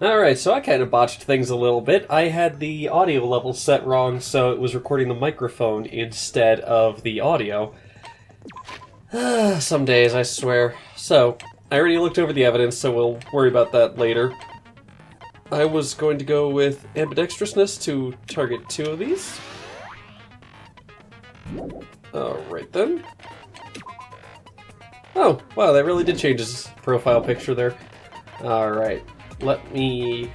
Alright, so I kind of botched things a little bit. I had the audio level set wrong, so it was recording the microphone instead of the audio. Some days, I swear. So, I already looked over the evidence, so we'll worry about that later. I was going to go with ambidextrousness to target 2 of these. Alright then. Oh, wow, that really did change his profile picture there. Alright, let me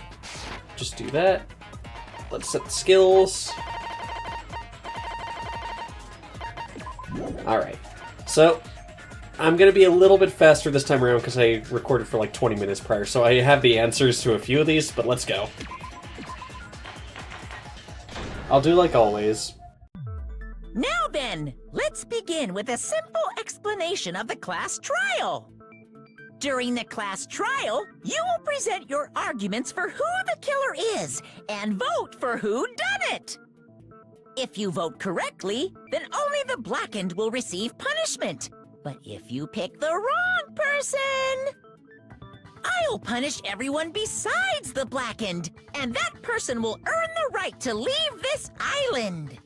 just do that. Let's set the skills. Alright, so I'm going to be a little bit faster this time around because I recorded for like 20 minutes prior, so I have the answers to a few of these, but let's go. I'll do like always. Now then, let's begin with a simple explanation of the class trial. During the class trial, you will present your arguments for who the killer is and vote for who done it. If you vote correctly, then only the blackened will receive punishment. But if you pick the wrong person, I'll punish everyone besides the blackened, and that person will earn the right to leave this island.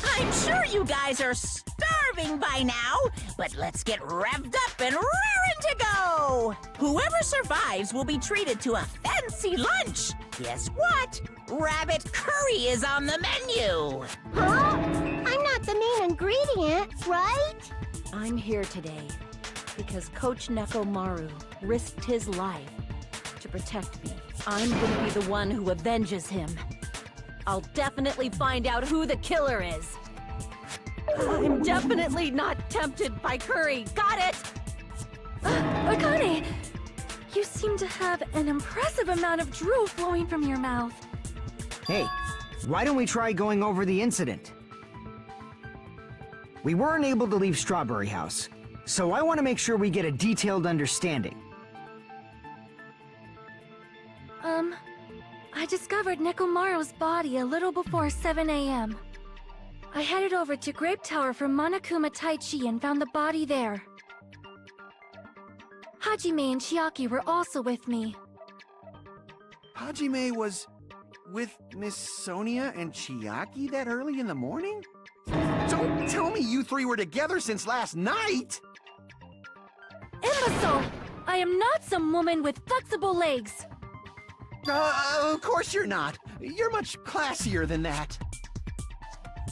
I'm sure you guys are starving by now, but let's get revved up and raring to go! Whoever survives will be treated to a fancy lunch. Guess what? Rabbit curry is on the menu. Huh? I'm not the main ingredient, right? I'm here today because Coach Nekomaru risked his life to protect me. I'm gonna be the one who avenges him. I'll definitely find out who the killer is. I'm definitely not tempted by curry. Got it? Akane! You seem to have an impressive amount of drool flowing from your mouth. Hey, why don't we try going over the incident? We weren't able to leave Strawberry House, so I want to make sure we get a detailed understanding. I discovered Nekomaru's body a little before 7 a.m. I headed over to Grape Tower for Monokuma Taichi and found the body there. Hajime and Chiaki were also with me. Hajime was with Miss Sonia and Chiaki that early in the morning? Don't tell me you three were together since last night! Imbecile! I am not some woman with flexible legs! Of course you're not. You're much classier than that.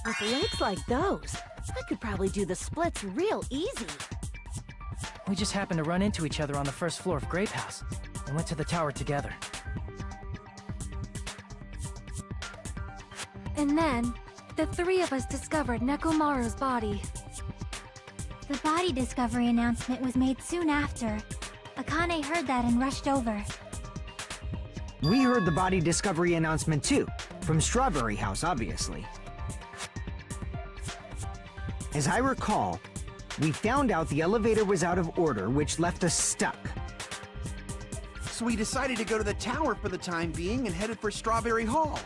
With legs like those, I could probably do the splits real easy. We just happened to run into each other on the first floor of Grape House and went to the tower together. And then, the 3 of us discovered Nekomaru's body. The body discovery announcement was made soon after. Akane heard that and rushed over. We heard the body discovery announcement too, from Strawberry House, obviously. As I recall, we found out the elevator was out of order, which left us stuck. So we decided to go to the tower for the time being and headed for Strawberry Hall.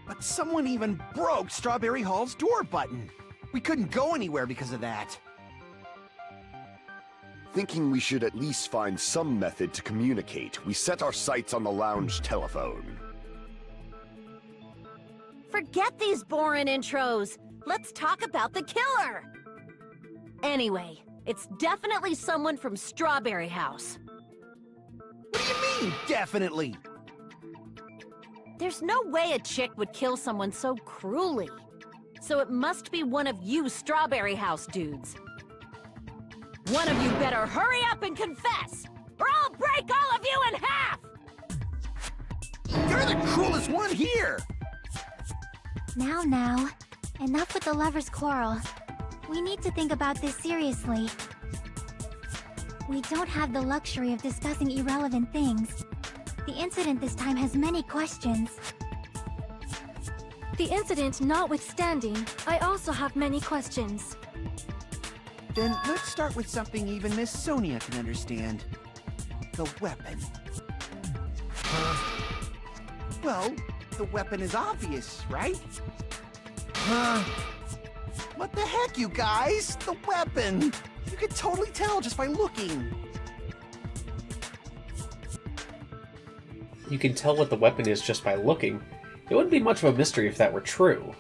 But someone even broke Strawberry Hall's door button. We couldn't go anywhere because of that. Thinking we should at least find some method to communicate, we set our sights on the lounge telephone. Forget these boring intros. Let's talk about the killer. Anyway, it's definitely someone from Strawberry House. What do you mean, definitely? There's no way a chick would kill someone so cruelly. So it must be one of you Strawberry House dudes. One of you better hurry up and confess, or I'll break all of you in half! You're the cruelest one here! Now, enough with the lovers' quarrel. We need to think about this seriously. We don't have the luxury of discussing irrelevant things. The incident this time has many questions. The incident notwithstanding, I also have many questions. Then let's start with something even Miss Sonia can understand. The weapon. Well, the weapon is obvious, right? What the heck, you guys? The weapon! You could totally tell just by looking. you can tell what the weapon is just by looking, it wouldn't be much of a mystery if that were true.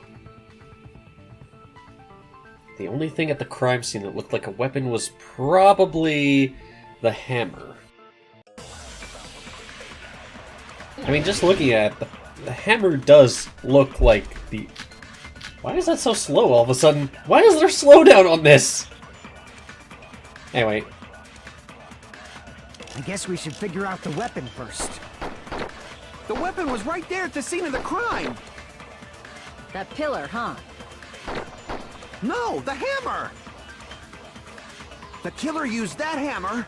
The only thing at the crime scene that looked like a weapon was probably the hammer. I mean, just looking at it, the hammer does look like the... Why is that so slow all of a sudden? Why is there slowdown on this? Anyway. I guess we should figure out the weapon first. The weapon was right there at the scene of the crime. That pillar, huh? No, the hammer! The killer used that hammer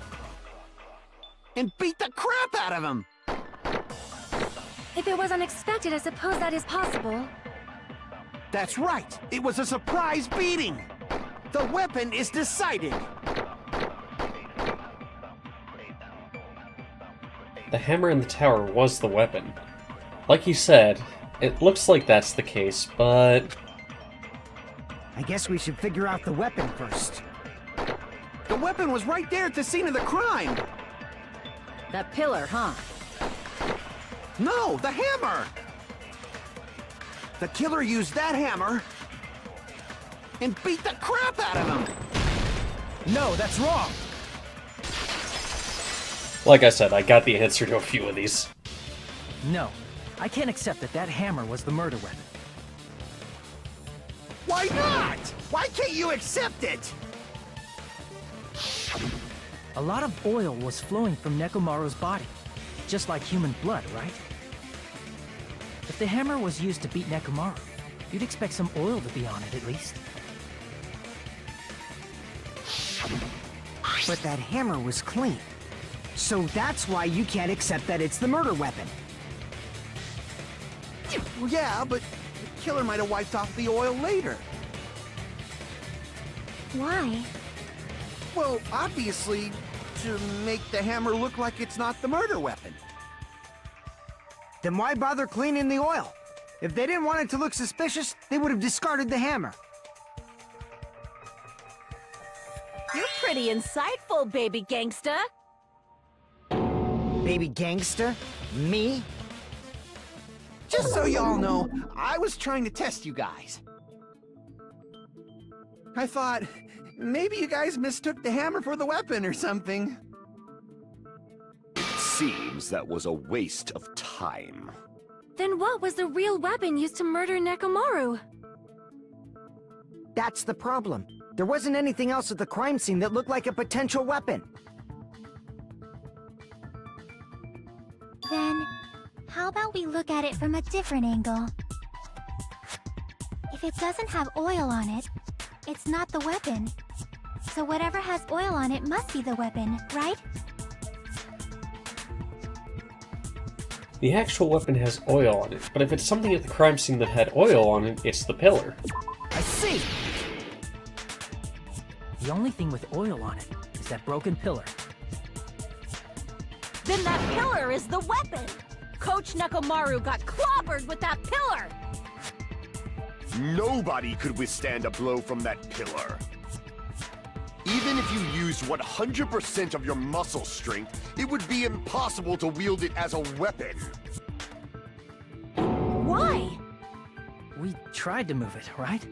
and beat the crap out of him! If it was unexpected, I suppose that is possible. That's right! It was a surprise beating! The weapon is decided! The hammer in the tower was the weapon. Like you said, it looks like that's the case, but... I guess we should figure out the weapon first. The weapon was right there at the scene of the crime! That pillar, huh? No, the hammer! The killer used that hammer and beat the crap out of him! No, that's wrong! Like I said, I got the answer to a few of these. No, I can't accept that that hammer was the murder weapon. Why not? Why can't you accept it? A lot of oil was flowing from Nekomaru's body, just like human blood, right? If the hammer was used to beat Nekomaru, you'd expect some oil to be on it at least. But that hammer was clean. So that's why you can't accept that it's the murder weapon. Well, yeah, but the killer might have wiped off the oil later. Why? Well, obviously, to make the hammer look like it's not the murder weapon. Then why bother cleaning the oil? If they didn't want it to look suspicious, they would have discarded the hammer. You're pretty insightful, baby gangsta. Baby gangster? Me? Just so y'all know, I was trying to test you guys. I thought, maybe you guys mistook the hammer for the weapon or something. It seems that was a waste of time. Then what was the real weapon used to murder Nekomaru? That's the problem. There wasn't anything else at the crime scene that looked like a potential weapon. Then, how about we look at it from a different angle? If it doesn't have oil on it, it's not the weapon. So whatever has oil on it must be the weapon, right? The actual weapon has oil on it, but if it's something at the crime scene that had oil on it, it's the pillar. I see! The only thing with oil on it is that broken pillar. Then that pillar is the weapon! Coach Nekomaru got clobbered with that pillar! Nobody could withstand a blow from that pillar. Even if you used 100% of your muscle strength, it would be impossible to wield it as a weapon. Why? We tried to move it, right?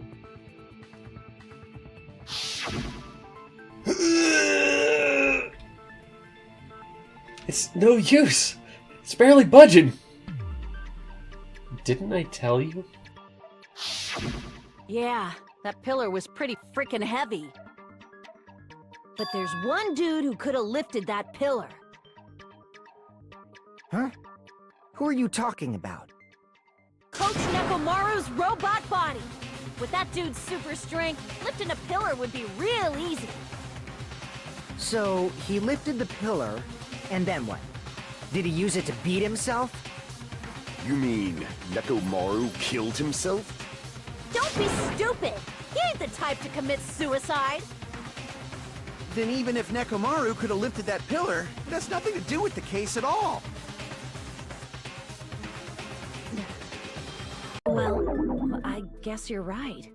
It's no use. It's barely budging. Didn't I tell you? Yeah, that pillar was pretty freaking heavy. But there's one dude who could have lifted that pillar. Huh? Who are you talking about? Coach Nekomaru's robot body! With that dude's super strength, lifting a pillar would be real easy. So, he lifted the pillar, and then what? Did he use it to beat himself? You mean Nekomaru killed himself? Don't be stupid! He ain't the type to commit suicide! Then even if Nekomaru could have lifted that pillar, it has nothing to do with the case at all. Well, I guess you're right.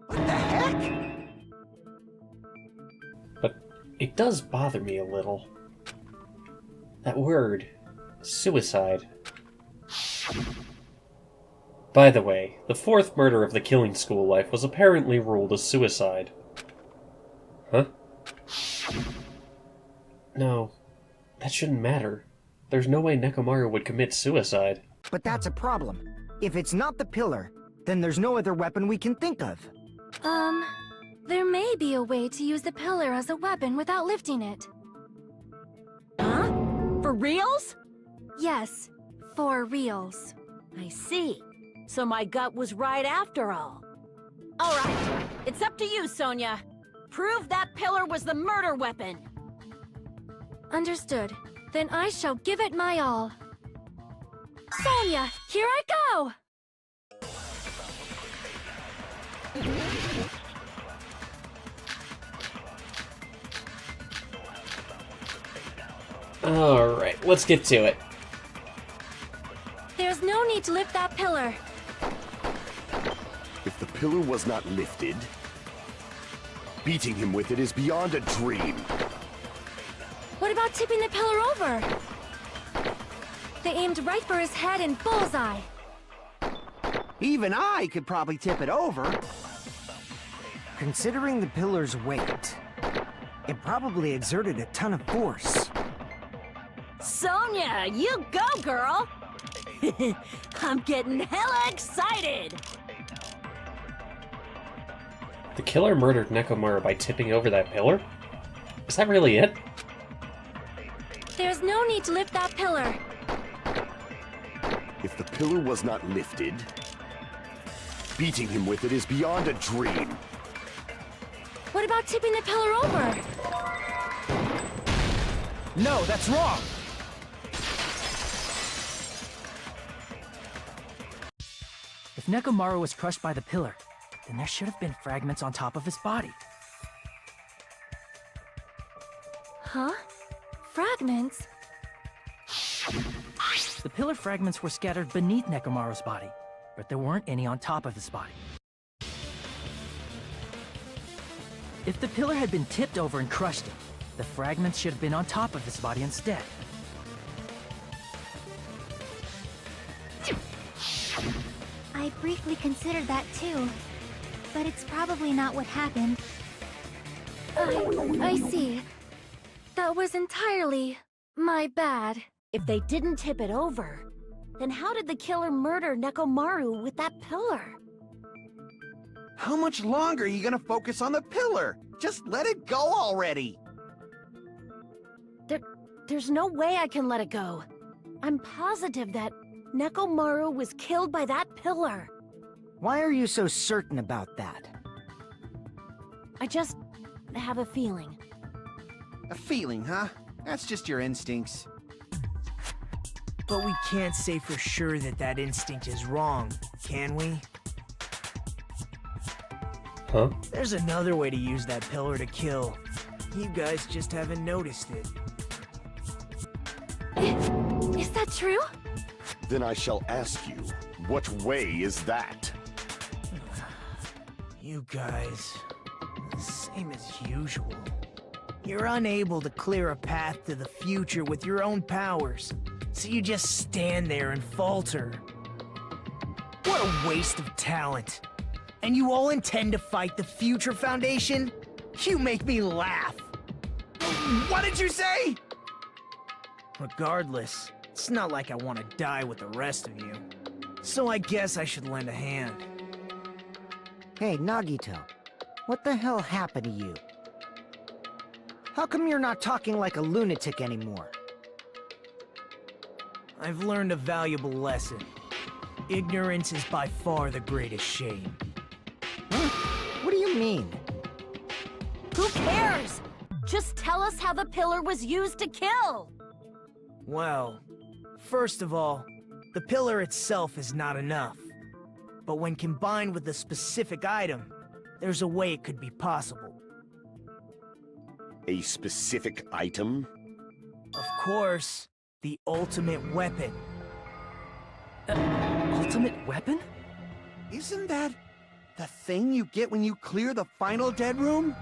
What the heck? But it does bother me a little. That word, Suicide. By the way, the fourth murder of the killing school life was apparently ruled as suicide. Huh? No, that shouldn't matter. There's no way Nekomaru would commit suicide. But that's a problem. If it's not the pillar, then there's no other weapon we can think of. There may be a way to use the pillar as a weapon without lifting it. Huh? For reals? Yes, for reals. I see. So my gut was right after all. All right, it's up to you, Sonia. Prove that pillar was the murder weapon. Understood. Then I shall give it my all. Sonia, here I go! Alright, let's get to it. There's no need to lift that pillar. If the pillar was not lifted, beating him with it is beyond a dream. What about tipping the pillar over? They aimed right for his head and bullseye. Even I could probably tip it over. Considering the pillar's weight, it probably exerted a ton of force. Sonia, you go, girl! I'm getting hella excited! The killer murdered Nekomaru by tipping over that pillar? Is that really it? There's no need to lift that pillar. If the pillar was not lifted, beating him with it is beyond a dream. What about tipping the pillar over? No, that's wrong! If Nekomaru was crushed by the pillar, then there should have been fragments on top of his body. Huh? Fragments? The pillar fragments were scattered beneath Nekomaru's body, but there weren't any on top of his body. If the pillar had been tipped over and crushed him, the fragments should have been on top of his body instead. I briefly considered that too, but it's probably not what happened. I see. That was entirely my bad. If they didn't tip it over, then how did the killer murder Nekomaru with that pillar? How much longer are you gonna focus on the pillar? Just let it go already! There's no way I can let it go. I'm positive that Nekomaru was killed by that pillar. Why are you so certain about that? I just have a feeling. A feeling, huh? That's just your instincts. But we can't say for sure that that instinct is wrong, can we? Huh? There's another way to use that pillar to kill. You guys just haven't noticed it. Is that true? Then I shall ask you, what way is that? You guys, same as usual. You're unable to clear a path to the future with your own powers, so you just stand there and falter. What a waste of talent. And you all intend to fight the Future Foundation? You make me laugh. What did you say? Regardless, it's not like I want to die with the rest of you. So I guess I should lend a hand. Hey, Nagito, what the hell happened to you? How come you're not talking like a lunatic anymore? I've learned a valuable lesson. Ignorance is by far the greatest shame. Huh? What do you mean? Who cares? Just tell us how the pillar was used to kill! Well, first of all, the pillar itself is not enough. But when combined with a specific item, there's a way it could be possible. A specific item? Of course, the ultimate weapon. Ultimate weapon? Isn't that the thing you get when you clear the final dead room?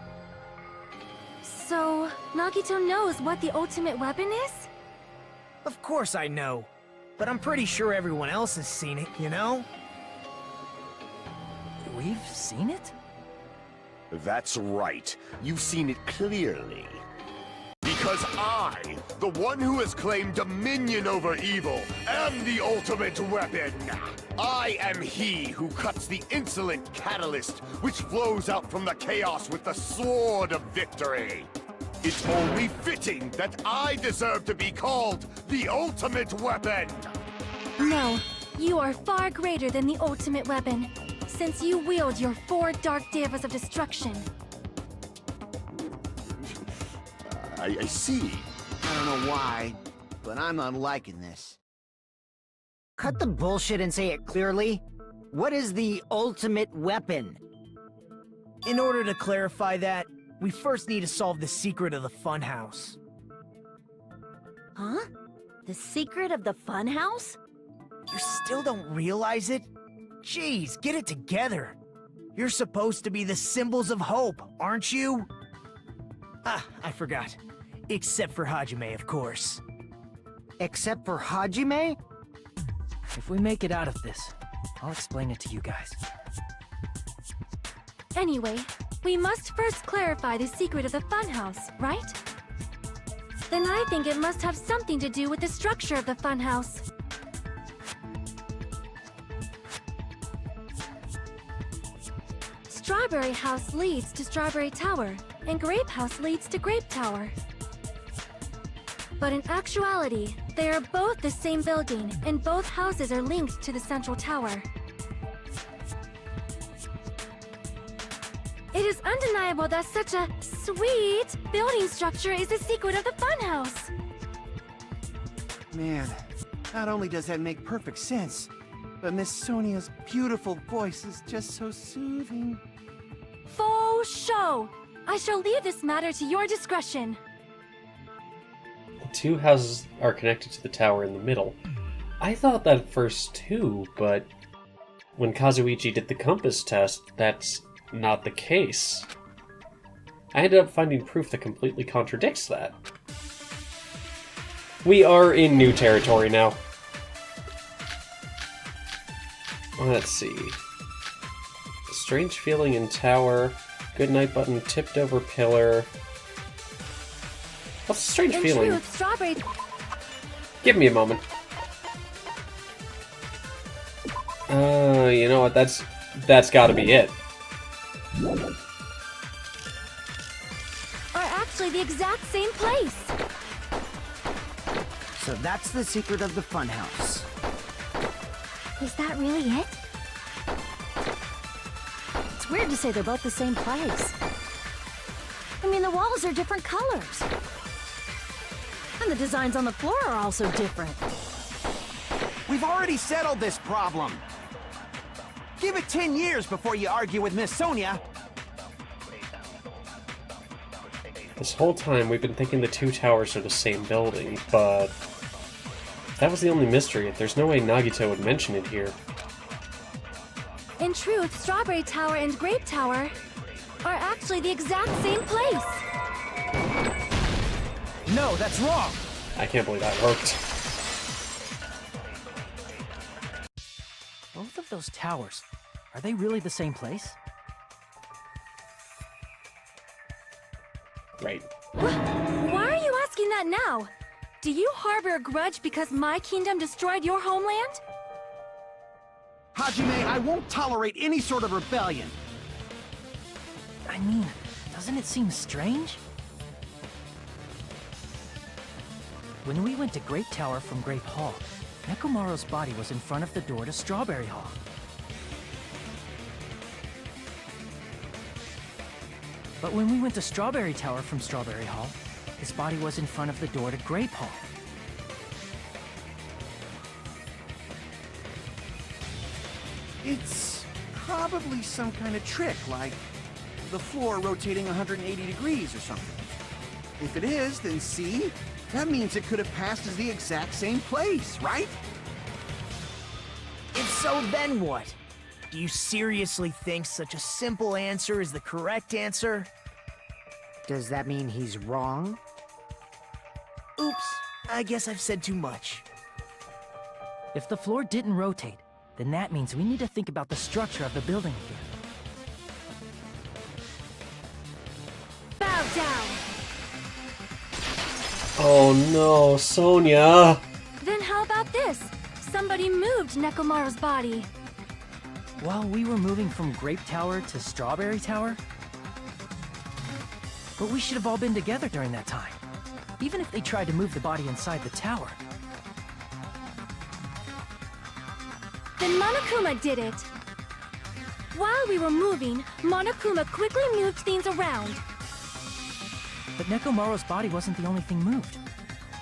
So, Nagito knows what the ultimate weapon is? Of course I know. But I'm pretty sure everyone else has seen it, you know? We've seen it? That's right. You've seen it clearly. Because I, the one who has claimed dominion over evil, am the ultimate weapon. I am he who cuts the insolent catalyst which flows out from the chaos with the sword of victory. It's only fitting that I deserve to be called the ultimate weapon. No, you are far greater than the ultimate weapon, since you wield your 4 dark devas of destruction. I see. I don't know why, but I'm not liking this. Cut the bullshit and say it clearly. What is the ultimate weapon? In order to clarify that, we first need to solve the secret of the Funhouse. Huh? The secret of the Funhouse? You still don't realize it? Jeez, get it together. You're supposed to be the symbols of hope, aren't you? Ah, I forgot. Except for Hajime, of course. Except for Hajime? If we make it out of this, I'll explain it to you guys. Anyway, we must first clarify the secret of the Funhouse, right? Then I think it must have something to do with the structure of the Funhouse. Strawberry House leads to Strawberry Tower, and Grape House leads to Grape Tower. But in actuality, they are both the same building, and both houses are linked to the central tower. It is undeniable that such a sweet building structure is the secret of the Funhouse. Man, not only does that make perfect sense, but Miss Sonia's beautiful voice is just so soothing. Faux show! I shall leave this matter to your discretion. The 2 houses are connected to the tower in the middle. I thought that at first too, but when Kazuichi did the compass test, that's not the case. I ended up finding proof that completely contradicts that. We are in new territory now. Let's see. Strange feeling in tower. Goodnight button tipped over pillar. What's a strange feeling? Truth, Strawberry... Give me a moment. You know what? That's gotta be it. are actually the exact same place. So that's the secret of the Funhouse. Is that really it? It's weird to say they're both the same place. I mean, the walls are different colors. And the designs on the floor are also different. We've already settled this problem. Give it 10 years before you argue with Miss Sonia. This whole time, we've been thinking the two towers are the same building, but that was the only mystery. There's no way Nagito would mention it here. In truth, Strawberry Tower and Grape Tower are actually the exact same place. No, that's wrong. I can't believe that worked. Both of those towers, are they really the same place? Right. Why are you asking that now? Do you harbor a grudge because my kingdom destroyed your homeland? Hajime, I won't tolerate any sort of rebellion. I mean, doesn't it seem strange? When we went to Grape Tower from Grape Hall, Nekomaru's body was in front of the door to Strawberry Hall. But when we went to Strawberry Tower from Strawberry Hall, his body was in front of the door to Grape Hall. It's probably some kind of trick, like the floor rotating 180 degrees or something. If it is, then see? That means it could have passed as the exact same place, right? If so, then what? Do you seriously think such a simple answer is the correct answer? Does that mean he's wrong? Oops, I guess I've said too much. If the floor didn't rotate, then that means we need to think about the structure of the building again. Bow down! Oh no, Sonia! Then how about this? Somebody moved Nekomaru's body. While we were moving from Grape Tower to Strawberry Tower? But we should have all been together during that time. Even if they tried to move the body inside the tower. Then Monokuma did it. While we were moving, Monokuma quickly moved things around. But Nekomaru's body wasn't the only thing moved.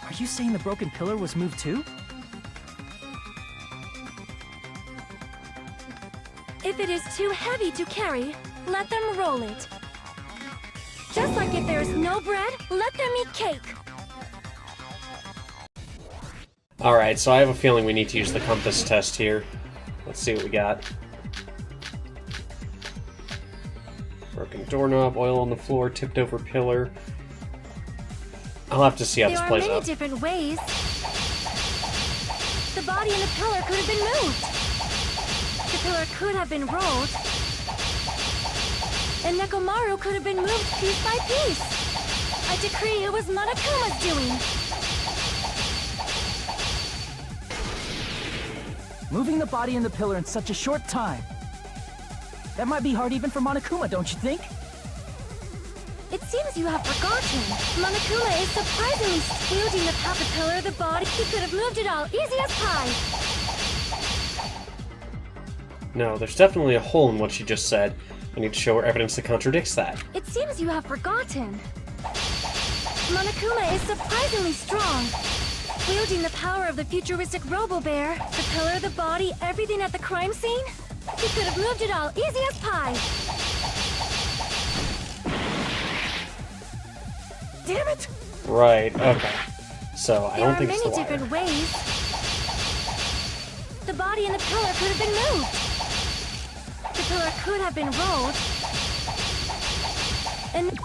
Are you saying the broken pillar was moved too? If it is too heavy to carry, let them roll it. Just like if there is no bread, let them eat cake. Alright, so I have a feeling we need to use the compass test here. Let's see what we got. Broken doorknob, oil on the floor, tipped over pillar. I'll have to see how this plays There are many out. different ways. The body and the pillar could have been moved. The pillar could have been rolled. And Nekomaru could have been moved piece by piece. I decree it was Monokuma's doing. Moving the body and the pillar in such a short time. That might be hard even for Monokuma, don't you think? It seems you have forgotten. Monokuma is surprisingly wielding the pillar, the body. He could have moved it all, easy as pie. No, there's definitely a hole in what she just said. I need to show her evidence that contradicts that. It seems you have forgotten. Monokuma is surprisingly strong. Wielding the power of the futuristic Robo-Bear, the pillar, the body, everything at the crime scene. He could have moved it all, easy as pie. Damn it! Right, okay. So, I There don't are think it's the many wire. different ways. The body and the pillar could have been moved. The pillar could have been rolled. And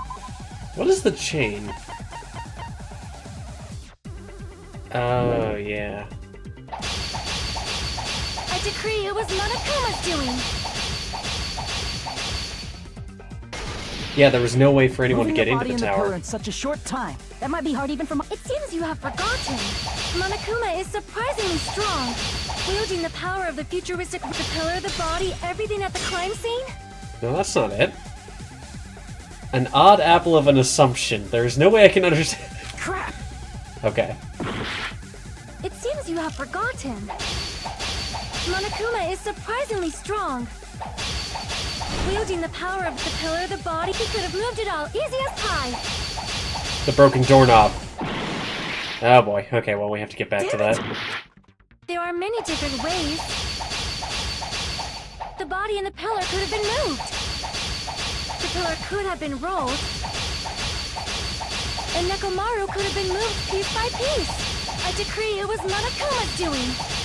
What is the chain? Oh, yeah. I decree it was Monokuma's doing. Yeah, there was no way for anyone to Moving get the into body the and the pillar tower. in such a short time. That might be hard even for It seems you have forgotten. Monokuma is surprisingly strong. Wielding the power of the futuristic the pillar, the body, everything at the crime scene. No, that's not it. An odd apple of an assumption. There's no way I can understand. Crap! Okay. It seems you have forgotten. Monokuma is surprisingly strong. Wielding the power of the pillar, the body, he could have moved it all, easy as pie. The broken doorknob. Oh boy. Okay, well, we have to get back to that. There are many different ways. The body and the pillar could have been moved. The pillar could have been rolled. And Nekomaru could have been moved piece by piece. I decree it was Monokuma's doing.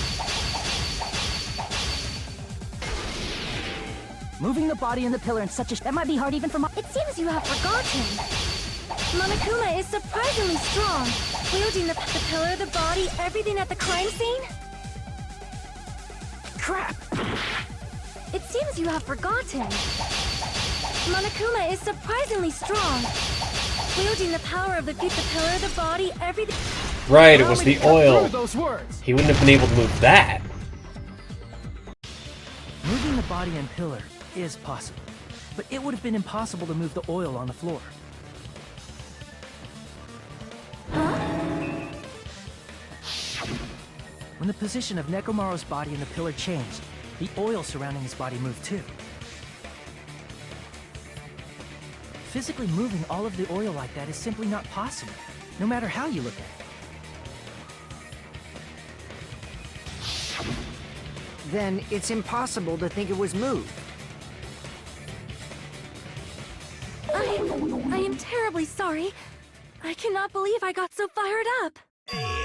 moving the body and the pillar in such a... That might be hard even for It seems you have forgotten. Monokuma is surprisingly strong. Wielding the pillar, the body, everything at the crime scene. Crap! It seems you have forgotten. Monokuma is surprisingly strong. Wielding the power of the pillar, the body, everything. Right, it was the oil. Those words. He wouldn't have been able to move that. Moving the body and pillar is possible, but it would have been impossible to move the oil on the floor. When the position of Nekomaru's body and the pillar changed, the oil surrounding his body moved too. Physically moving all of the oil like that is simply not possible, no matter how you look at it. Then it's impossible to think it was moved. I am terribly sorry. I cannot believe I got so fired up.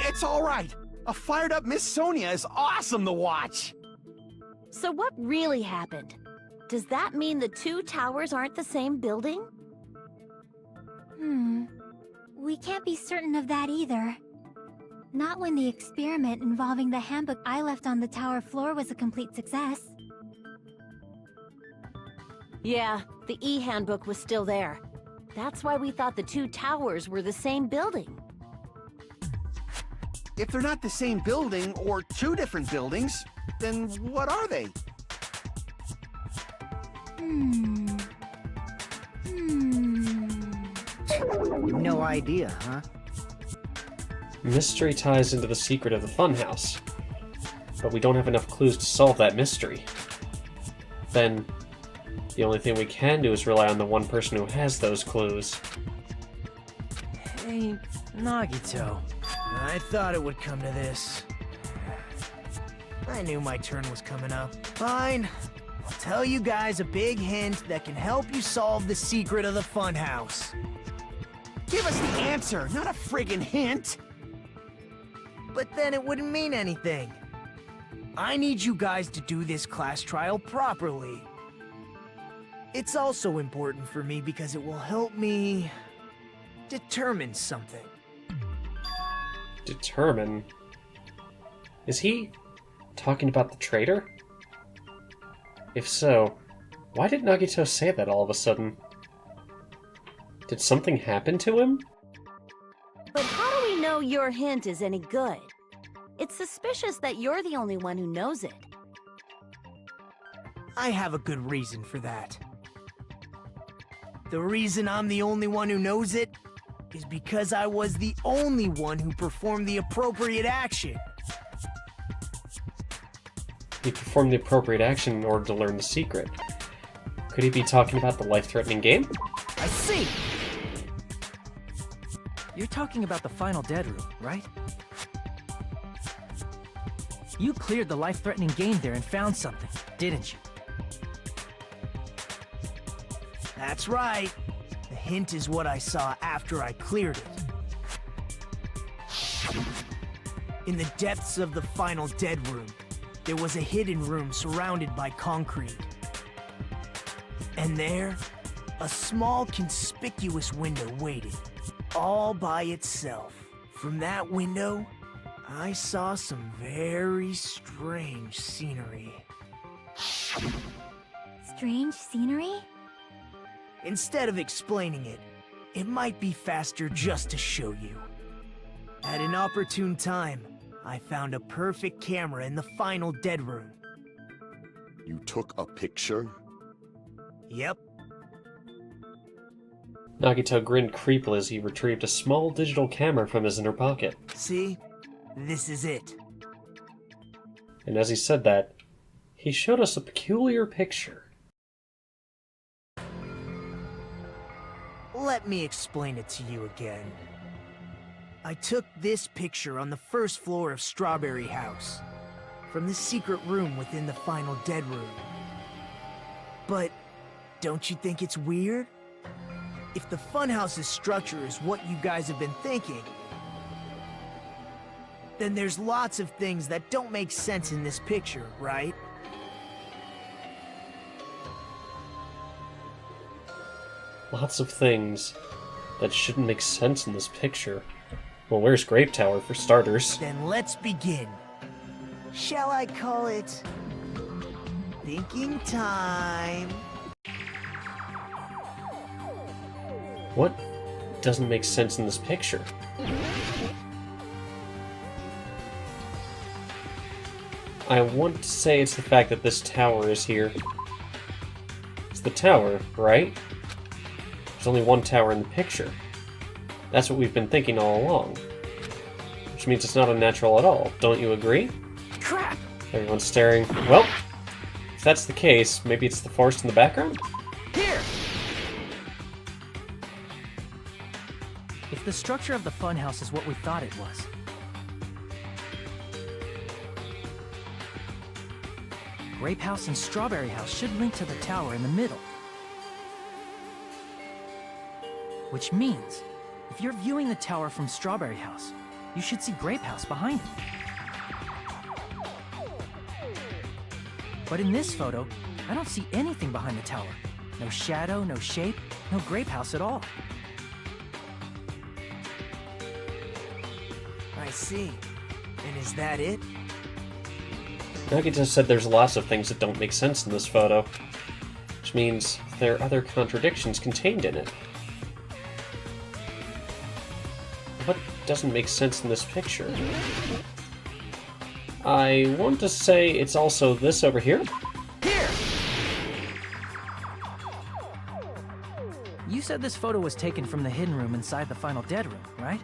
It's all right. A fired up Miss Sonia is awesome to watch. So what really happened? Does that mean the two towers aren't the same building? We can't be certain of that either. Not when the experiment involving the handbook I left on the tower floor was a complete success. Yeah, the E-handbook was still there. That's why we thought the two towers were the same building. If they're not the same building or two different buildings, then what are they? No idea, huh? Mystery ties into the secret of the Funhouse, but we don't have enough clues to solve that mystery. Then, the only thing we can do is rely on the one person who has those clues. Hey, Nagito. I thought it would come to this. I knew my turn was coming up. Fine. I'll tell you guys a big hint that can help you solve the secret of the Funhouse. Give us the answer, not a friggin' hint! But then it wouldn't mean anything. I need you guys to do this class trial properly. It's also important for me because it will help me determine something. Determine? Is he talking about the traitor? If so, why did Nagito say that all of a sudden? Did something happen to him? But how do we know your hint is any good? It's suspicious that you're the only one who knows it. I have a good reason for that. The reason I'm the only one who knows it is because I was the only one who performed the appropriate action. He performed the appropriate action in order to learn the secret. Could he be talking about the life-threatening game? I see! You're talking about the final dead room, right? You cleared the life-threatening game there and found something, didn't you? That's right. The hint is what I saw after I cleared it. In the depths of the final dead room, there was a hidden room surrounded by concrete. And there, a small conspicuous window waited, all by itself. From that window, I saw some very strange scenery. Strange scenery? Instead of explaining it, it might be faster just to show you. At an opportune time, I found a perfect camera in the final dead room. You took a picture? Yep. Nagito grinned creepily as he retrieved a small digital camera from his inner pocket. See? This is it. And as he said that, he showed us a peculiar picture. Let me explain it to you again. I took this picture on the first floor of Strawberry House, from the secret room within the final dead room. But don't you think it's weird? If the Funhouse's structure is what you guys have been thinking, then there's lots of things that don't make sense in this picture, right? Lots of things that shouldn't make sense in this picture. Well, where's Grape Tower, for starters? Then let's begin. Shall I call it thinking time? What doesn't make sense in this picture? I want to say it's the fact that this tower is here. It's the tower, right? There's only one tower in the picture. That's what we've been thinking all along. Which means it's not unnatural at all. Don't you agree? Crap! Everyone's staring. Well, if that's the case, maybe it's the forest in the background? Here! If the structure of the Funhouse is what we thought it was, Grape House and Strawberry House should link to the tower in the middle. Which means, if you're viewing the tower from Strawberry House, you should see Grape House behind it. But in this photo, I don't see anything behind the tower. No shadow, no shape, no Grape House at all. I I see. And is that it? Nagito said there's lots of things that don't make sense in this photo, which means there are other contradictions contained in it. What doesn't make sense in this picture? I want to say it's also this over here. Here! You said this photo was taken from the hidden room inside the final dead room, right?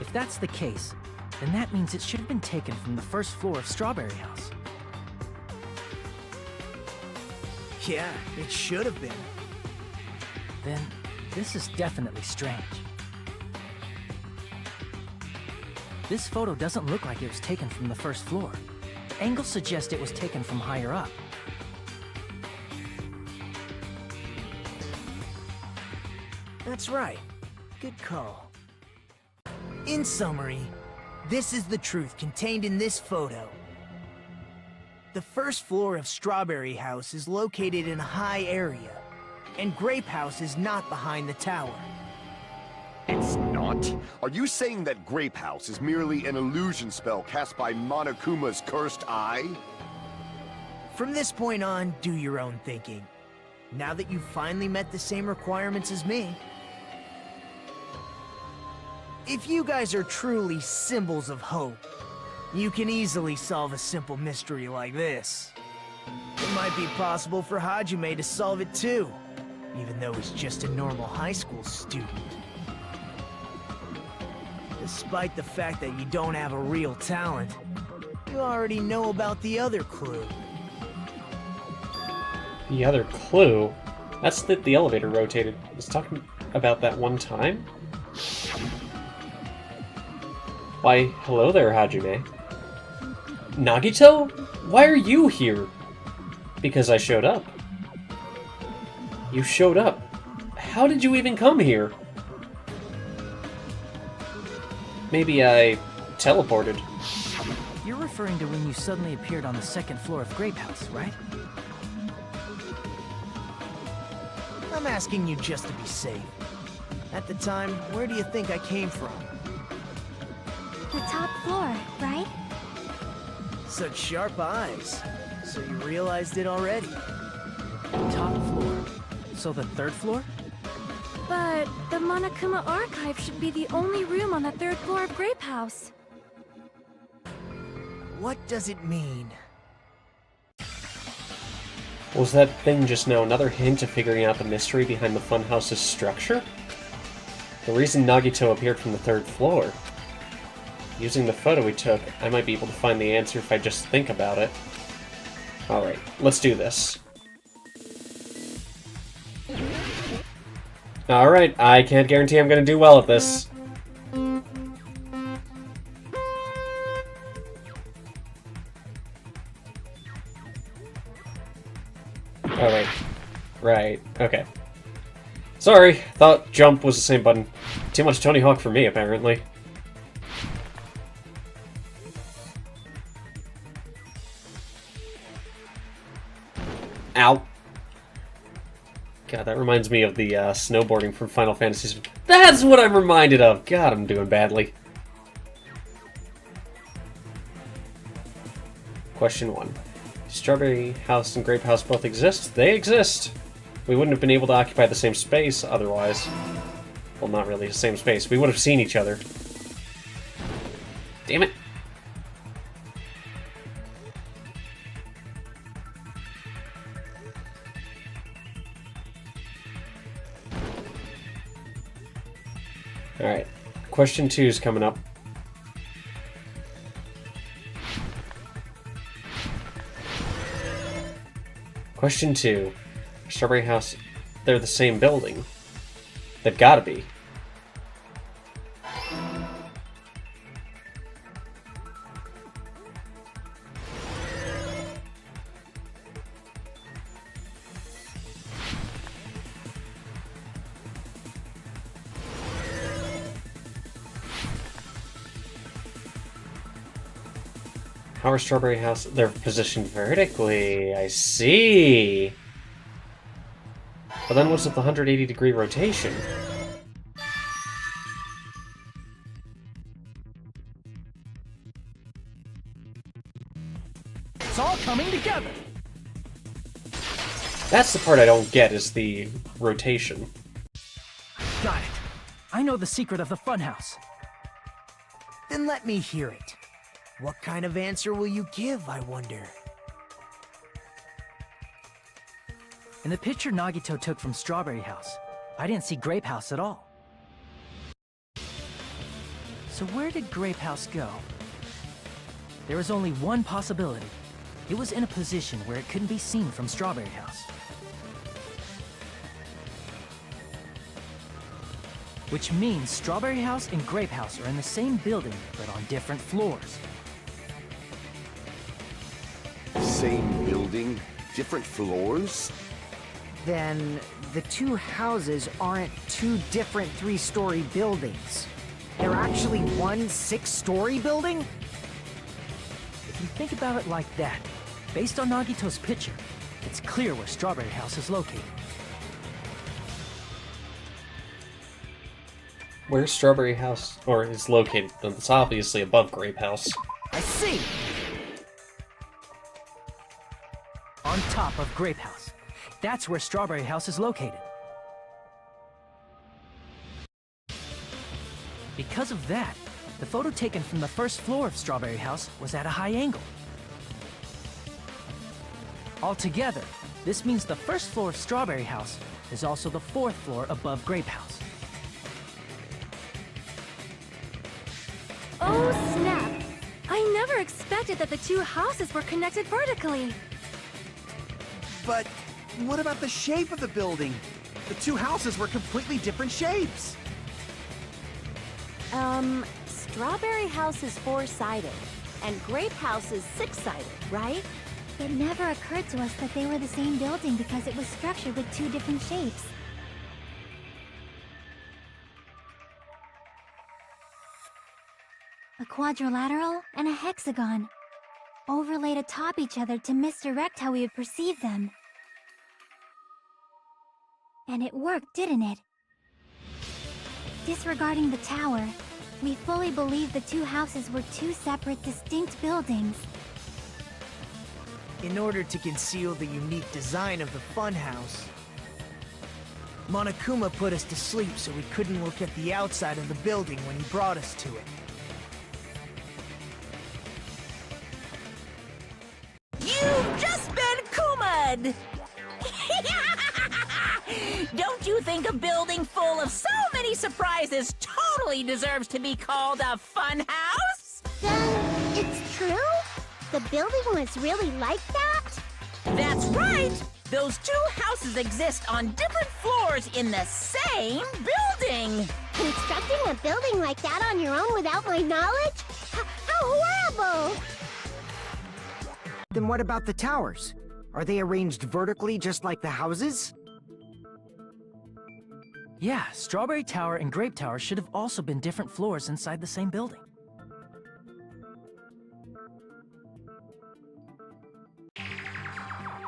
If that's the case, then that means it should have been taken from the first floor of Strawberry House. Yeah, it should have been. Then, this is definitely strange. This photo doesn't look like it was taken from the first floor. The angles suggest it was taken from higher up. That's right. Good call. In summary, this is the truth contained in this photo. The first floor of Strawberry House is located in a high area, and Grape House is not behind the tower. It's not? Are you saying that Grape House is merely an illusion spell cast by Monokuma's cursed eye? From this point on, do your own thinking. Now that you've finally met the same requirements as me. If you guys are truly symbols of hope, you can easily solve a simple mystery like this. It might be possible for Hajime to solve it too, even though he's just a normal high school student. Despite the fact that you don't have a real talent, you already know about the other clue. The other clue? That's that the elevator rotated. I was talking about that one time? Why, hello there, Hajime. Nagito? Why are you here? Because I showed up. You showed up. How did you even come here? Maybe I teleported. You're referring to when you suddenly appeared on the second floor of Grape House, right? I'm asking you just to be safe. At the time, where do you think I came from? The top floor, right? Such sharp eyes. So you realized it already. Top floor. So the third floor? But the Monokuma Archive should be the only room on the third floor of Grape House. What does it mean? Was that thing just now another hint of figuring out the mystery behind the Funhouse's structure? The reason Nagito appeared from the third floor. Using the photo we took, I might be able to find the answer if I just think about it. Alright, let's do this. Alright, I can't guarantee I'm gonna do well at this. Alright. Right, okay. Sorry, thought jump was the same button. Too much Tony Hawk for me, apparently. Ow. God, that reminds me of the snowboarding from Final Fantasy. That's what I'm reminded of! God, I'm doing badly. Question 1. Strawberry House and Grape House both exist? They exist! We wouldn't have been able to occupy the same space otherwise. Well, not really the same space. We would have seen each other. Damn it! Alright. Question 2 is coming up. Question 2. Strawberry House, they're the same building. They've gotta be. How are Strawberry House? They're positioned vertically. I see. But then what's with the 180-degree rotation? It's all coming together! That's the part I don't get, is the rotation. Got it. I know the secret of the Funhouse. Then let me hear it. What kind of answer will you give, I wonder? In the picture Nagito took from Strawberry House, I didn't see Grape House at all. So where did Grape House go? There was only one possibility. It was in a position where it couldn't be seen from Strawberry House. Which means Strawberry House and Grape House are in the same building, but on different floors. Same building, different floors? Then the two houses aren't two different 3-story buildings. They're actually one 6-story building? If you think about it like that, based on Nagito's picture, it's clear where Strawberry House is located. Where's Strawberry House, or is located? It's obviously above Grape House. I see! On top of Grape House. That's where Strawberry House is located. Because of that, the photo taken from the first floor of Strawberry House was at a high angle. Altogether, this means the first floor of Strawberry House is also the 4th floor above Grape House. Oh, snap! I never expected that the two houses were connected vertically. But what about the shape of the building? The two houses were completely different shapes. Strawberry House is 4-sided, and Grape House is 6-sided, right? It never occurred to us that they were the same building because it was structured with two different shapes. A quadrilateral and a hexagon, overlaid atop each other to misdirect how we would perceive them. And it worked, didn't it? Disregarding the tower, we fully believed the two houses were two separate, distinct buildings. In order to conceal the unique design of the Funhouse, Monokuma put us to sleep so we couldn't look at the outside of the building when he brought us to it. You've just been Kuma'd! Don't you think a building full of so many surprises totally deserves to be called a fun house? Then, it's true? The building was really like that? That's right! Those two houses exist on different floors in the same building! Constructing a building like that on your own without my knowledge? How horrible! Then what about the towers? Are they arranged vertically just like the houses? Yeah, Strawberry Tower and Grape Tower should have also been different floors inside the same building.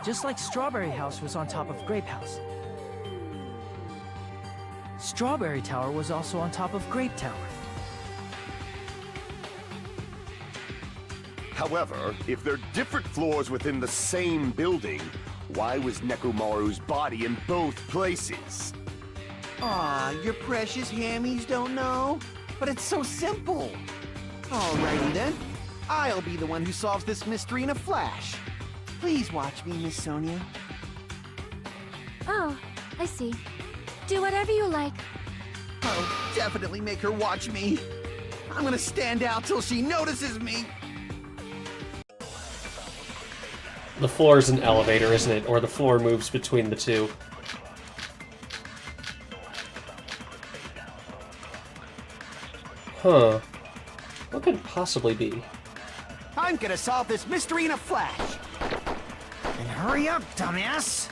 Just like Strawberry House was on top of Grape House. Strawberry Tower was also on top of Grape Tower. However, if they're different floors within the same building, why was Nekomaru's body in both places? Aw, your precious hammies don't know? But it's so simple. Alrighty then. I'll be the one who solves this mystery in a flash. Please watch me, Miss Sonia. Oh, I see. Do whatever you like. Oh, definitely make her watch me. I'm gonna stand out till she notices me. The floor is an elevator, isn't it? Or the floor moves between the two. Huh. What could it possibly be? I'm gonna solve this mystery in a flash! And hurry up, dumbass!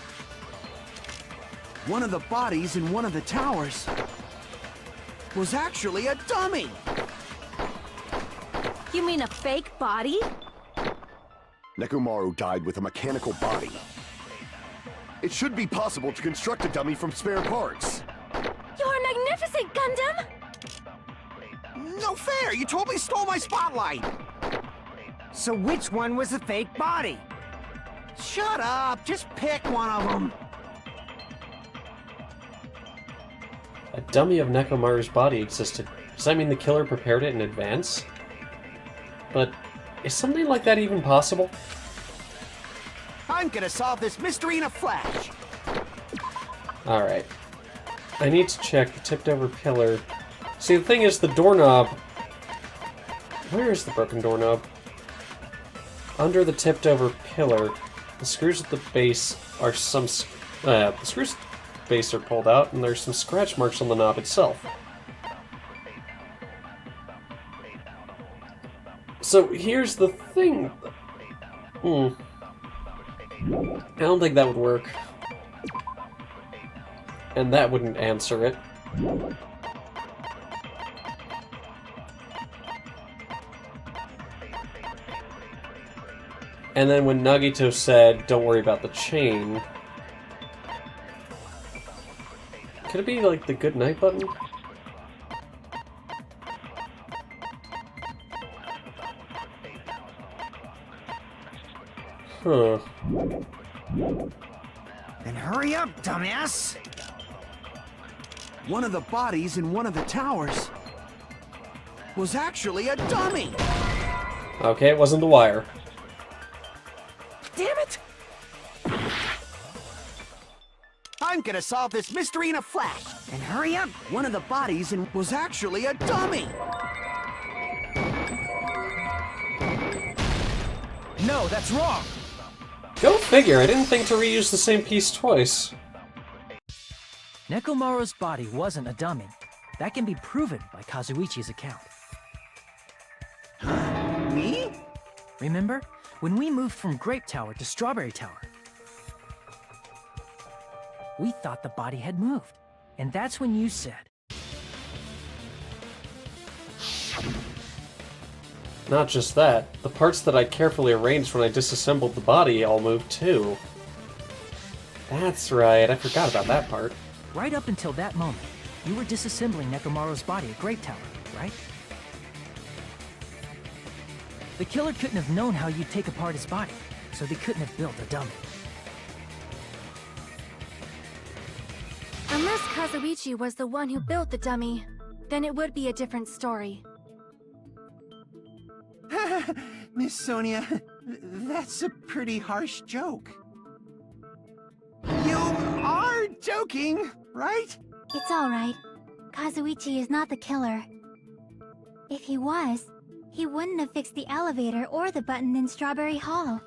One of the bodies in one of the towers was actually a dummy! You mean a fake body? Nekomaru died with a mechanical body. It should be possible to construct a dummy from spare parts. You're magnificent, Gundam! No fair! You totally stole my spotlight! So which one was the fake body? Shut up! Just pick one of them! A dummy of Nekomaru's body existed. Does that mean the killer prepared it in advance? But is something like that even possible? I'm gonna solve this mystery in a flash! Alright. I need to check the tipped over pillar. See, the thing is, the doorknob... Where is the broken doorknob? Under the tipped over pillar, the screws at the base are the screws at the base are pulled out, and there's some scratch marks on the knob itself. So here's the thing. I don't think that would work. And that wouldn't answer it. And then when Nagito said, "Don't worry about the chain," could it be like the good night button? Huh. Then hurry up, dumbass! One of the bodies in one of the towers was actually a dummy! Okay, it wasn't the wire. Damn it! I'm gonna solve this mystery in a flash! And hurry up! One of the bodies was actually a dummy! No, that's wrong! Go figure, I didn't think to reuse the same piece twice. Nekomaru's body wasn't a dummy. That can be proven by Kazuichi's account. Me? Remember? When we moved from Grape Tower to Strawberry Tower, we thought the body had moved. And that's when you said... Not just that, the parts that I carefully arranged when I disassembled the body all moved too. That's right, I forgot about that part. Right up until that moment, you were disassembling Nekomaru's body at Grape Tower, right? The killer couldn't have known how you'd take apart his body, so they couldn't have built a dummy. Unless Kazuichi was the one who built the dummy, then it would be a different story. Miss Sonia, that's a pretty harsh joke. You are joking, right? It's alright. Kazuichi is not the killer. If he was, he wouldn't have fixed the elevator or the button in Strawberry Hall.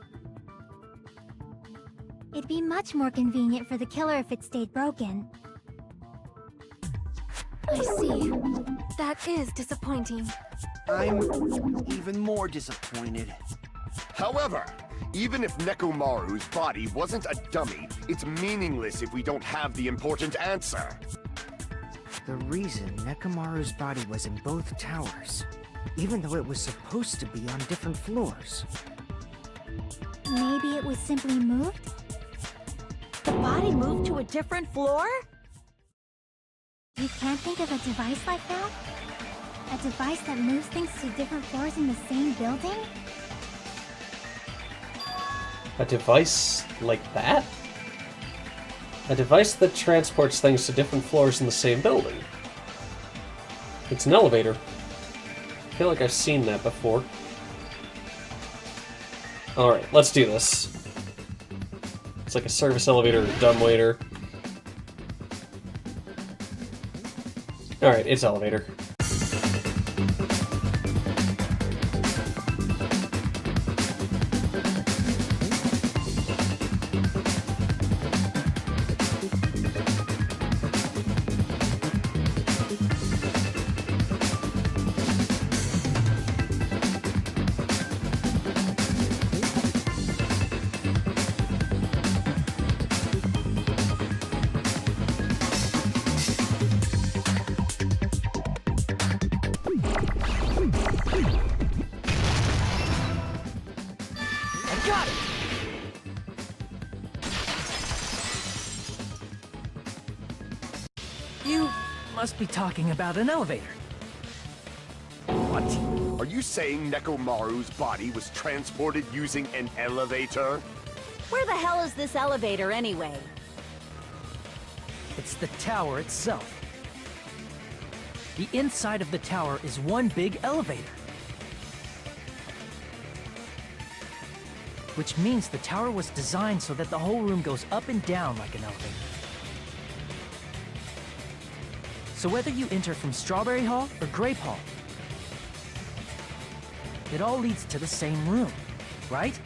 It'd be much more convenient for the killer if it stayed broken. I see. That is disappointing. I'm even more disappointed. However, even if Nekomaru's body wasn't a dummy, it's meaningless if we don't have the important answer. The reason Nekomaru's body was in both towers, even though it was supposed to be on different floors. Maybe it was simply moved? The body moved to a different floor? You can't think of a device like that? A device that moves things to different floors in the same building? A device like that? A device that transports things to different floors in the same building. It's an elevator. I feel like I've seen that before. Alright, let's do this. It's like a service elevator or dumbwaiter. Alright, it's elevator. Got it! You must be talking about an elevator. What? Are you saying Nekomaru's body was transported using an elevator? Where the hell is this elevator anyway? It's the tower itself. The inside of the tower is one big elevator. Which means the tower was designed so that the whole room goes up and down like an elevator. So whether you enter from Strawberry Hall or Grape Hall, it all leads to the same room, right?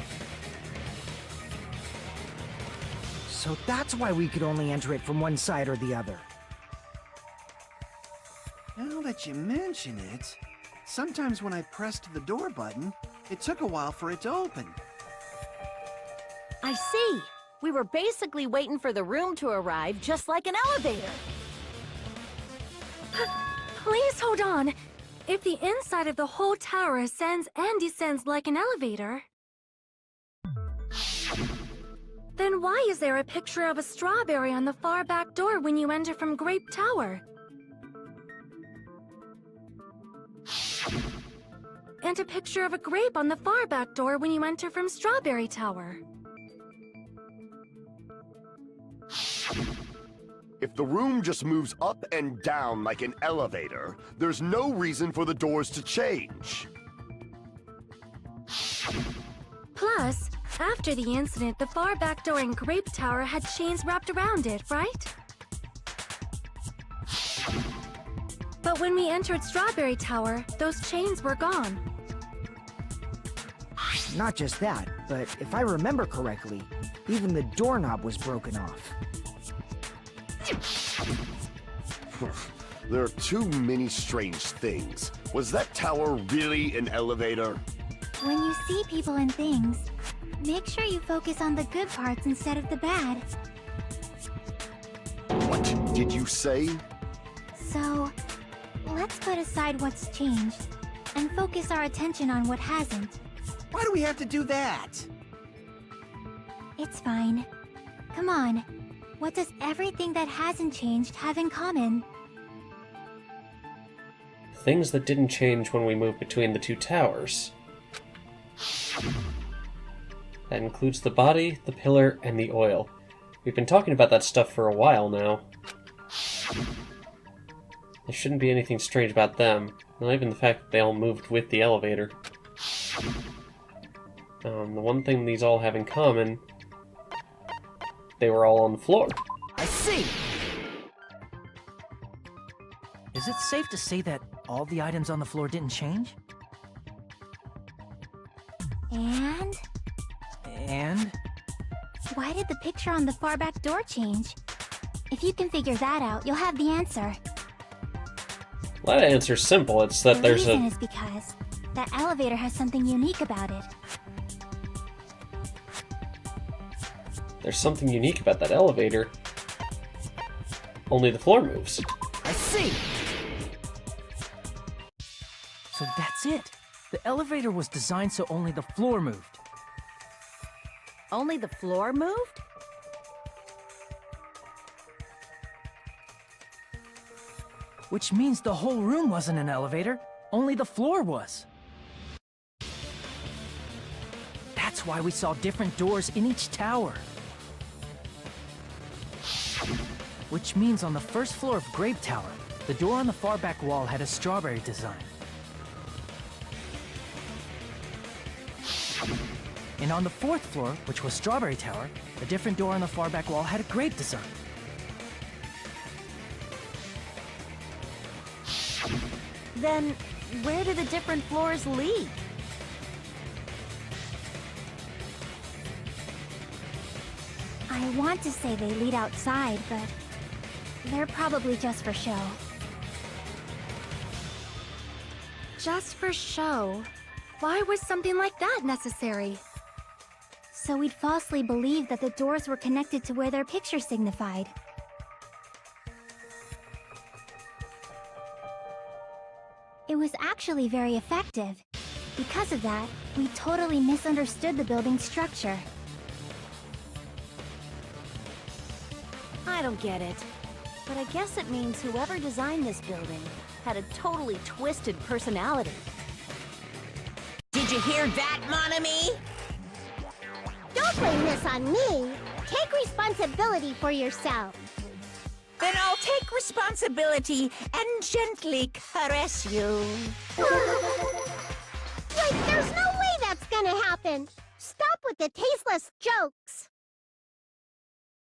So that's why we could only enter it from one side or the other. Now that you mention it, sometimes when I pressed the door button, it took a while for it to open. I see. We were basically waiting for the room to arrive, just like an elevator. Please hold on. If the inside of the whole tower ascends and descends like an elevator, then why is there a picture of a strawberry on the far back door when you enter from Grape Tower? And a picture of a grape on the far back door when you enter from Strawberry Tower. If the room just moves up and down like an elevator, there's no reason for the doors to change. Plus, after the incident, the far back door in Grape Tower had chains wrapped around it, right? But when we entered Strawberry Tower, those chains were gone. Not just that, but if I remember correctly, even the doorknob was broken off. There are too many strange things. Was that tower really an elevator? When you see people and things, make sure you focus on the good parts instead of the bad. What did you say? So, let's put aside what's changed and focus our attention on what hasn't. Why do we have to do that? It's fine. Come on. What does everything that hasn't changed have in common? Things that didn't change when we moved between the two towers. That includes the body, the pillar, and the oil. We've been talking about that stuff for a while now. There shouldn't be anything strange about them, not even the fact that they all moved with the elevator. The one thing these all have in common, they were all on the floor. I see! Is it safe to say that all the items on the floor didn't change? And? And? Why did the picture on the far back door change? If you can figure that out, you'll have the answer. Well, that answer's simple. It's that The there's reason is because that elevator has something unique about it. There's something unique about that elevator. Only the floor moves. I see! So that's it. The elevator was designed so only the floor moved. Only the floor moved? Which means the whole room wasn't an elevator, only the floor was. That's why we saw different doors in each tower. Which means on the first floor of Grape Tower, the door on the far back wall had a strawberry design. And on the fourth floor, which was Strawberry Tower, a different door on the far back wall had a grape design. Then, where do the different floors lead? I want to say they lead outside, but they're probably just for show. Just for show? Why was something like that necessary? So we'd falsely believe that the doors were connected to where their picture signified. It was actually very effective. Because of that, we totally misunderstood the building's structure. I don't get it. But I guess it means whoever designed this building had a totally twisted personality. Did you hear that, mon ami? Don't blame this on me. Take responsibility for yourself. Then I'll take responsibility and gently caress you. Like, there's no way that's gonna happen. Stop with the tasteless jokes.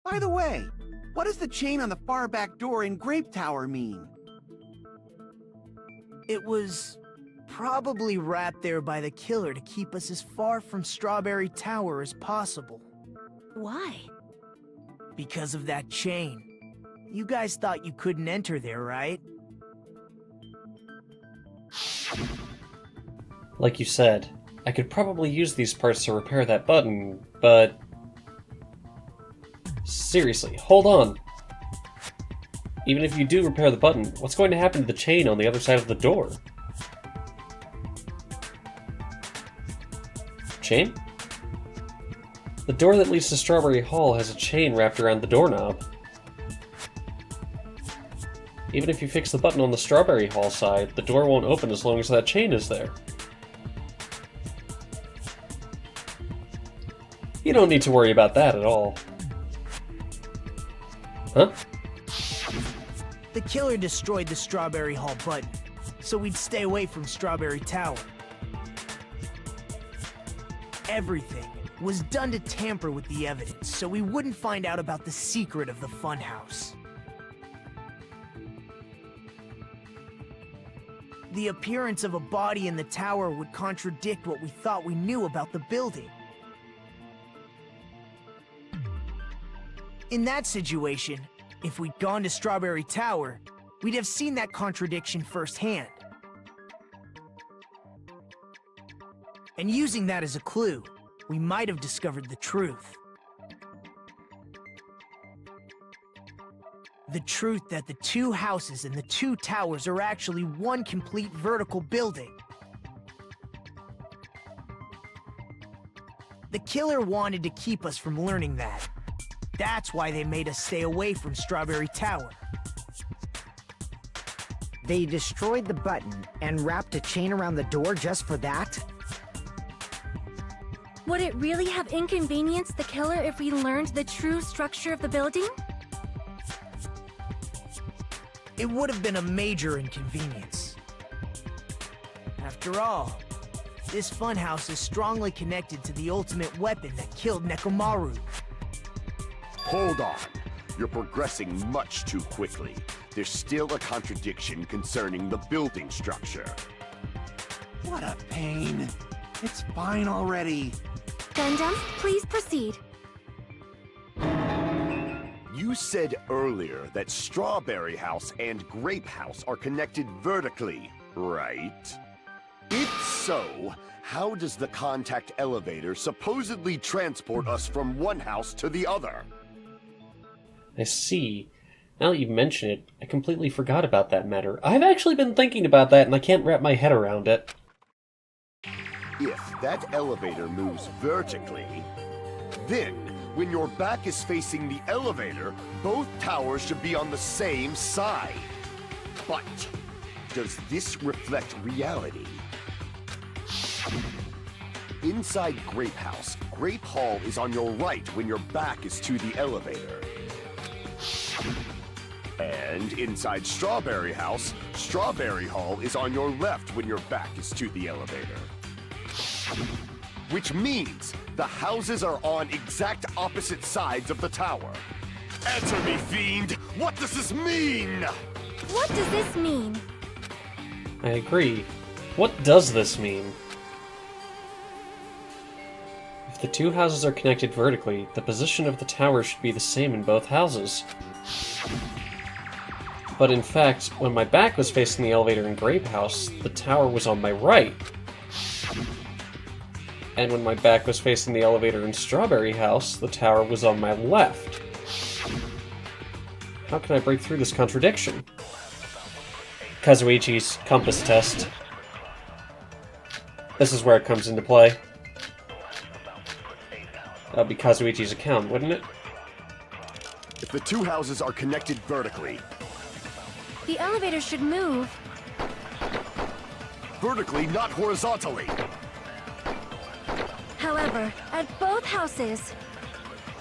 By the way, what does the chain on the far back door in Grape Tower mean? It was probably wrapped there by the killer to keep us as far from Strawberry Tower as possible. Why? Because of that chain. You guys thought you couldn't enter there, right? Like you said, I could probably use these parts to repair that button, but... Seriously, hold on. Even if you do repair the button, what's going to happen to the chain on the other side of the door? Chain? The door that leads to Strawberry Hall has a chain wrapped around the doorknob. Even if you fix the button on the Strawberry Hall side, the door won't open as long as that chain is there. You don't need to worry about that at all. Huh? The killer destroyed the Strawberry Hall button, so we'd stay away from Strawberry Tower. Everything was done to tamper with the evidence, so we wouldn't find out about the secret of the Funhouse. The appearance of a body in the tower would contradict what we thought we knew about the building. In that situation, if we'd gone to Strawberry Tower, we'd have seen that contradiction firsthand. And using that as a clue, we might have discovered the truth. The truth that the two houses and the two towers are actually one complete vertical building. The killer wanted to keep us from learning that. That's why they made us stay away from Strawberry Tower. They destroyed the button and wrapped a chain around the door just for that? Would it really have inconvenienced the killer if we learned the true structure of the building? It would have been a major inconvenience. After all, this funhouse is strongly connected to the ultimate weapon that killed Nekomaru. Hold on. You're progressing much too quickly. There's still a contradiction concerning the building structure. What a pain. It's fine already. Gundam, please proceed. You said earlier that Strawberry House and Grape House are connected vertically, right? If so, how does the contact elevator supposedly transport us from one house to the other? I see. Now that you've mentioned it, I completely forgot about that matter. I've actually been thinking about that and I can't wrap my head around it. If that elevator moves vertically, then when your back is facing the elevator, both towers should be on the same side. But does this reflect reality? Inside Grape House, Grape Hall is on your right when your back is to the elevator. And inside Strawberry House, Strawberry Hall is on your left when your back is to the elevator. Which means the houses are on exact opposite sides of the tower. Answer me, fiend! What does this mean? What does this mean? I agree. What does this mean? If the two houses are connected vertically, the position of the tower should be the same in both houses. But in fact, when my back was facing the elevator in Grape House, the tower was on my right. And when my back was facing the elevator in Strawberry House, the tower was on my left. How can I break through this contradiction? Kazuichi's compass test. This is where it comes into play. That would be Kazuichi's account, wouldn't it? If the two houses are connected vertically, The elevator should move Vertically, not horizontally. However, at both houses,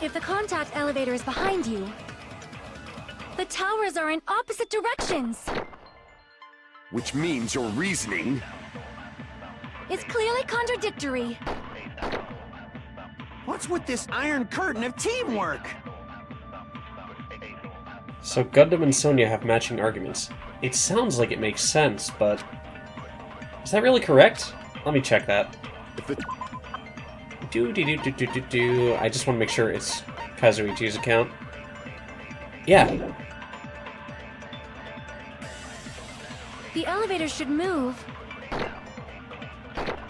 if the contact elevator is behind you, the towers are in opposite directions. Which means your reasoning... It's clearly contradictory. What's with this iron curtain of teamwork? So Gundam and Sonya have matching arguments. It sounds like it makes sense, but... Is that really correct? Let me check that. I just want to make sure it's Kazuichi's account. Yeah. The elevator should move.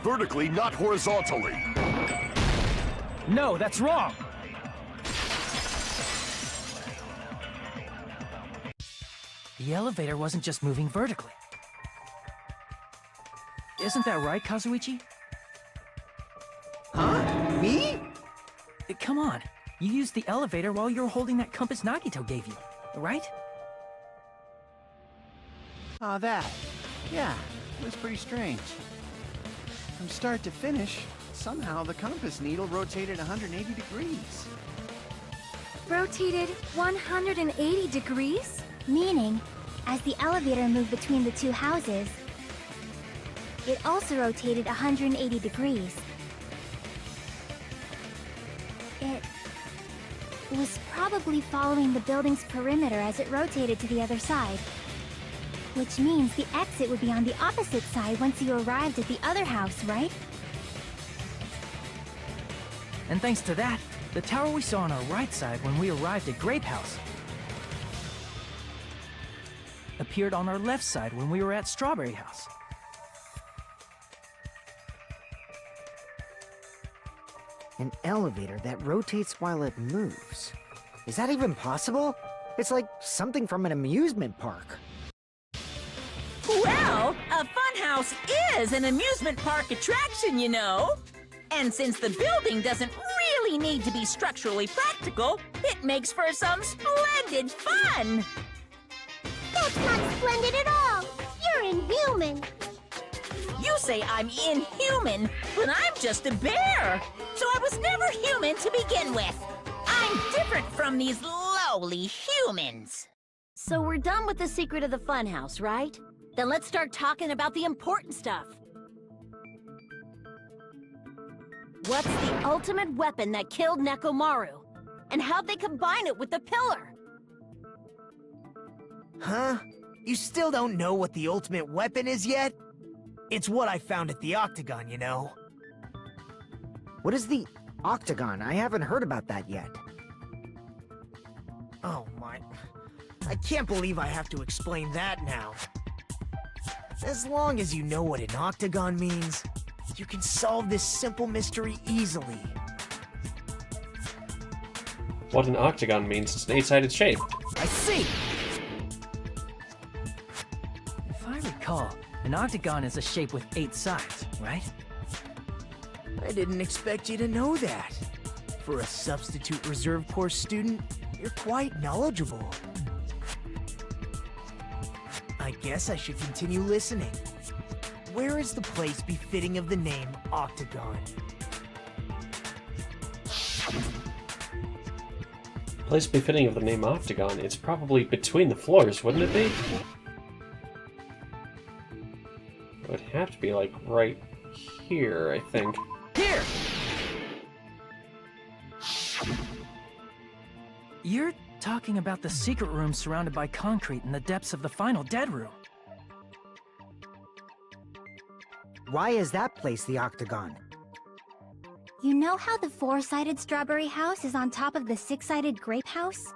Vertically, not horizontally. No, that's wrong! The elevator wasn't just moving vertically. Isn't that right, Kazuichi? Huh? Me? Come on. You used the elevator while you were holding that compass Nagito gave you, right? Oh, that. Yeah, it was pretty strange. From start to finish, somehow the compass needle rotated 180 degrees. Rotated 180 degrees? Meaning, as the elevator moved between the two houses, it also rotated 180 degrees. It was probably following the building's perimeter as it rotated to the other side. Which means the exit would be on the opposite side once you arrived at the other house, right? And thanks to that, the tower we saw on our right side when we arrived at Grape House appeared on our left side when we were at Strawberry House. An elevator that rotates while it moves. Is that even possible? It's like something from an amusement park. Well, a funhouse is an amusement park attraction, you know. And since the building doesn't really need to be structurally practical, it makes for some splendid fun. That's not splendid at all. You're inhuman. You say I'm inhuman, but I'm just a bear. So I was never human to begin with. I'm different from these lowly humans. So we're done with the secret of the funhouse, right? Then let's start talking about the important stuff. What's the ultimate weapon that killed Nekomaru? And how'd they combine it with the pillar? Huh? You still don't know what the ultimate weapon is yet? It's what I found at the Octagon, you know. What is the Octagon? I haven't heard about that yet. Oh my... I can't believe I have to explain that now. As long as you know what an Octagon means, you can solve this simple mystery easily. What an octagon means, it's an 8-sided shape. I see! If I recall, an octagon is a shape with 8 sides, right? I didn't expect you to know that. For a substitute reserve course student, you're quite knowledgeable. I guess I should continue listening. Where is the place befitting of the name Octagon? Place befitting of the name Octagon, it's probably between the floors, wouldn't it be? It would have to be, like, right here, I think. Here! You're talking about the secret room surrounded by concrete in the depths of the final dead room. Why is that place the Octagon? You know how the 4-sided strawberry house is on top of the 6-sided grape house?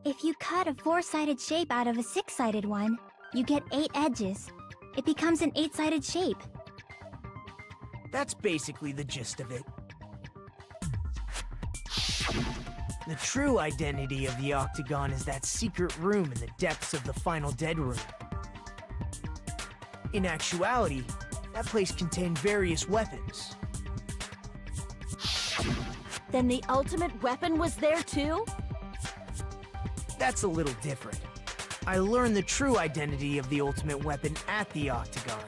If you cut a 4-sided shape out of a 6-sided one, you get 8 edges. It becomes an 8-sided shape. That's basically the gist of it. The true identity of the Octagon is that secret room in the depths of the final dead room. In actuality, that place contained various weapons. Then the ultimate weapon was there too? That's a little different. I learned the true identity of the ultimate weapon at the Octagon.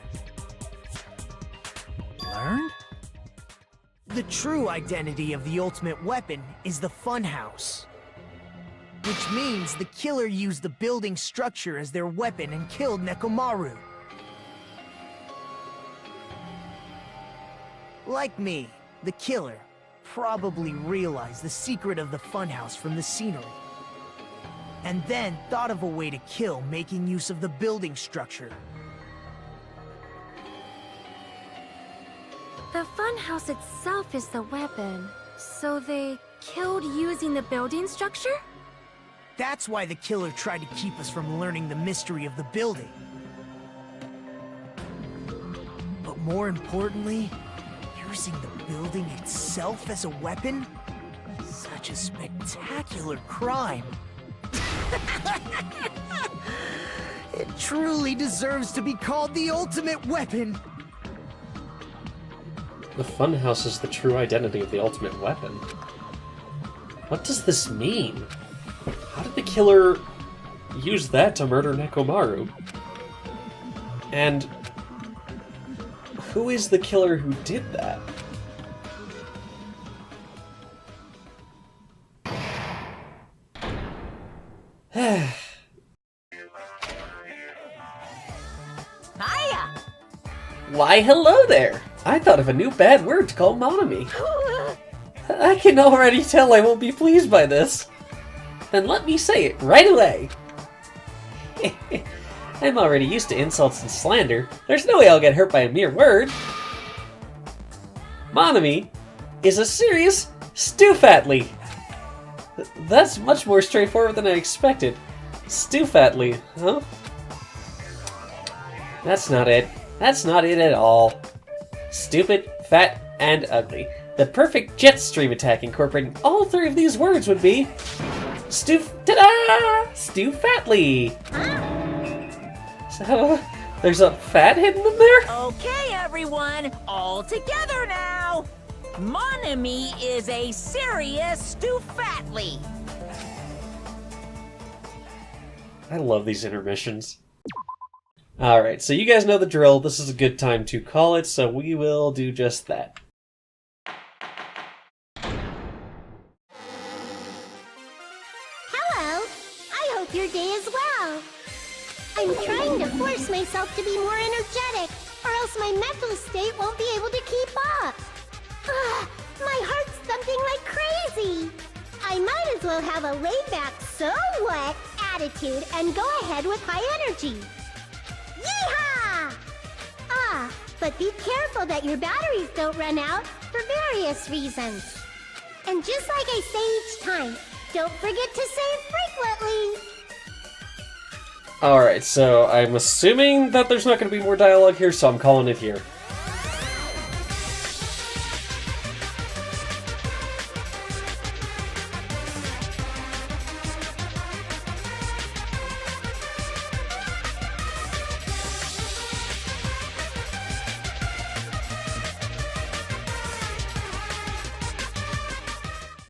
Learned? The true identity of the ultimate weapon is the Funhouse. Which means the killer used the building structure as their weapon and killed Nekomaru. Like me, the killer probably realized the secret of the Funhouse from the scenery. And then thought of a way to kill making use of the building structure. The funhouse itself is the weapon, so they killed using the building structure? That's why the killer tried to keep us from learning the mystery of the building. But more importantly, using the building itself as a weapon? Such a spectacular crime. It truly deserves to be called the ultimate weapon. The Funhouse is the true identity of the ultimate weapon. What does this mean? How did the killer use that to murder Nekomaru? And who is the killer who did that? Hiya! Why, hello there! I thought of a new bad word to call Monami. I can already tell I won't be pleased by this. Then let me say it right away. I'm already used to insults and slander. There's no way I'll get hurt by a mere word. Monami is a serious Stewfatly. That's much more straightforward than I expected. Stewfatly, huh? That's not it. That's not it at all. Stupid, fat, and ugly. The perfect jet stream attack incorporating all three of these words would be ta-da! Stewfatly. So, there's a fat hidden in there? Okay, everyone, all together now. Monami is a serious Stewfatly. I love these intermissions. Alright, so you guys know the drill. This is a good time to call it, so we will do just that. Hello. I hope your day is well. I'm trying to force myself to be more energetic, or else my mental state won't be able to keep up. Ugh, my heart's thumping like crazy. I might as well have a laid-back, so what attitude and go ahead with high energy. Yeehaw! Ah, but be careful that your batteries don't run out for various reasons. And just like I say each time, don't forget to save frequently. Alright, so I'm assuming that there's not going to be more dialogue here, so I'm calling it here.